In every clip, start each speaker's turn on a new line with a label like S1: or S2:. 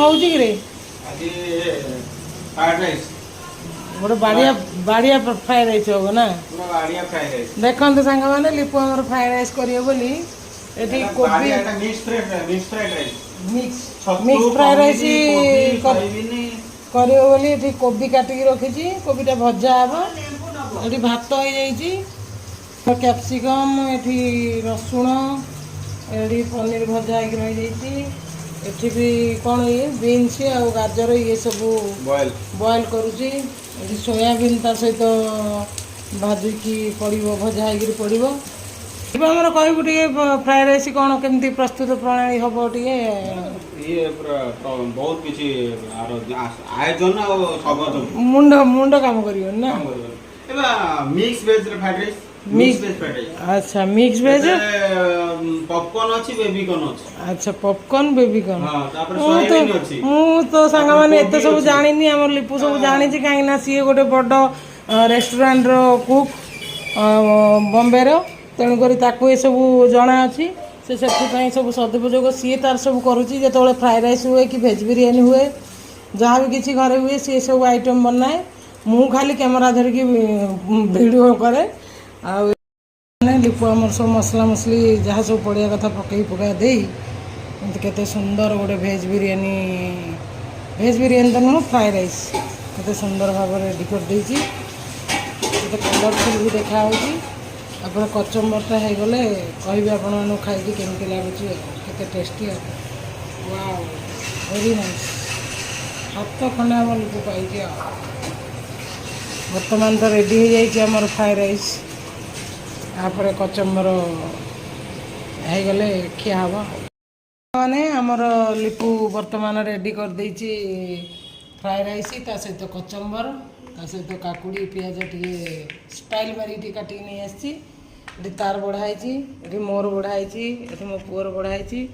S1: ହଉଛି କି ରେ?
S2: ଆଜି फ्राइड राइस
S1: ଗୋଟେ ବାଡ଼ିଆ ଫ୍ରାଏ ରାଇସ୍ ହବ ନା?
S2: पूरा बाड़िया फ्राइड राइस
S1: ଦେଖନ୍ତୁ ସାଙ୍ଗମାନେ ଲିପୁ ଆମର ଫ୍ରାଏ ରାଇସ୍ କରିବ ବୋଲି ଏଠି କୋବି
S2: बाड़िया এটা mix fried rice
S1: mix fry rice କରିବ ବୋଲି ଏଠି କୋବି କାଟିକି ରଖିଛି। କୋବିଟା ଭଜା ହବ। ଏଠି ଭାତ ହେଇଯାଇଛି, କ୍ୟାପ୍ସିକମ୍, ଏଠି ରସୁଣ, ଏଠି ପନିର ଭଜା ହେଇକି ରହିଯାଇଛି। ଏଠି ବି କ'ଣ ଇଏ ବିନ୍ସ ଆଉ ଗାଜର ଇଏ ସବୁ ବଏଲ୍ କରୁଛି। ଏଠି ସୋୟାବିନ୍ ତା ସହିତ ଭାଜିକି ପଡ଼ିବ, ଭଜା ହେଇକିରି ପଡ଼ିବ। ଏବେ ଆମର କହିବୁ ଟିକେ ଫ୍ରାଏ ରାଇସ୍ କ'ଣ କେମିତି ପ୍ରସ୍ତୁତ ପ୍ରଣାଳୀ ହେବ ଟିକେ।
S2: ये पूरा बहुत किसी आयोजन और सबज
S1: मुंड काम करियो ना
S2: एबा mix veg fried rice mix veg fried rice
S1: अच्छा मिक्स वेज
S2: पॉपकॉर्न अछि बेबी कॉर्न अछि
S1: अच्छा पॉपकॉर्न बेबी कॉर्न
S2: हां तापर सोयाबीन अछि
S1: मु तो संग माने एते सब जानि नी हमर लिपु सब जानि छी काहे ना सी गोटे बड़ रेस्टोरेंट रो कुक बॉम्बे रो तेणु करी ताकू ए सब जणा अछि से सब सदुपयोग सी तार सब करुच्ची जो फ्राए राइस हुए कि भेज बिरियानी हुए जहाँ भी किसी घरे हुए सी सब आइटम बनाए मु खाली कैमेरा धरिकी वीडियो करे लिपु आमर सब मसला मसली जहाँ सब पड़िया कथा पकई पका दे केते सुंदर गोटे भेज बिरियानी तो नुह फ्राए राइस केते सुंदर भाव रेडी कर देछि कलरफुल भी देखा आप कचम्बरटा हो गले कह आपण खाई केमती लगुच के टेस्टी वाओ वेरी नाइस हाथ खंडे आम लोक पाई बर्तमान तो रेडी हो जामर फ्राए राइस आप कचम्बर हो गले खिया हम मैंने आमर लिपु बर्तमान रेडी कर देछि फ्राए राइस ता सहित कचम्बर ता सहित काकुड़ी पियाज टे स्टाइल मारी काटिक नहीं आसी तार बढ़ाई मोर बढ़ाई मो पुअर बढ़ाई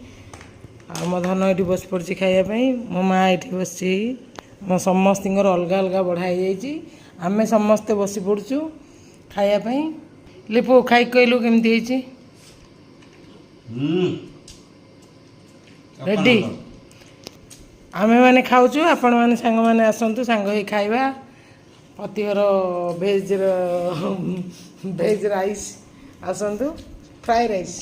S1: मो धन ये बस पड़ी खायापी मो माँ ये बस मो समस्त अलग अलग बढ़ाई आम समस्ते बस पड़चु खायापी लिपु खाई कहलु केमती रेडी आमे मैंने खाऊचु आपण मैंने सांग मैंने आसतु सांग ही खाइबा पतिहर भेज राइस आसतु फ्राए राइस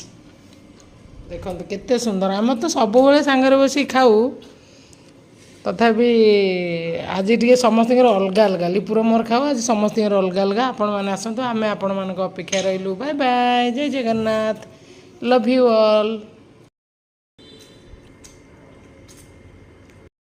S1: देखो केते सुंदर आम तो सब सांगे बस खाऊ तथापि आज टे समस्त अलग अलग लिपुर मोर खाऊ आज समस्त अलग अलग आपण मैंने आसतु आम आपण मान अपेक्षा रही बाय बाय जय जगन्नाथ लव यू ऑल।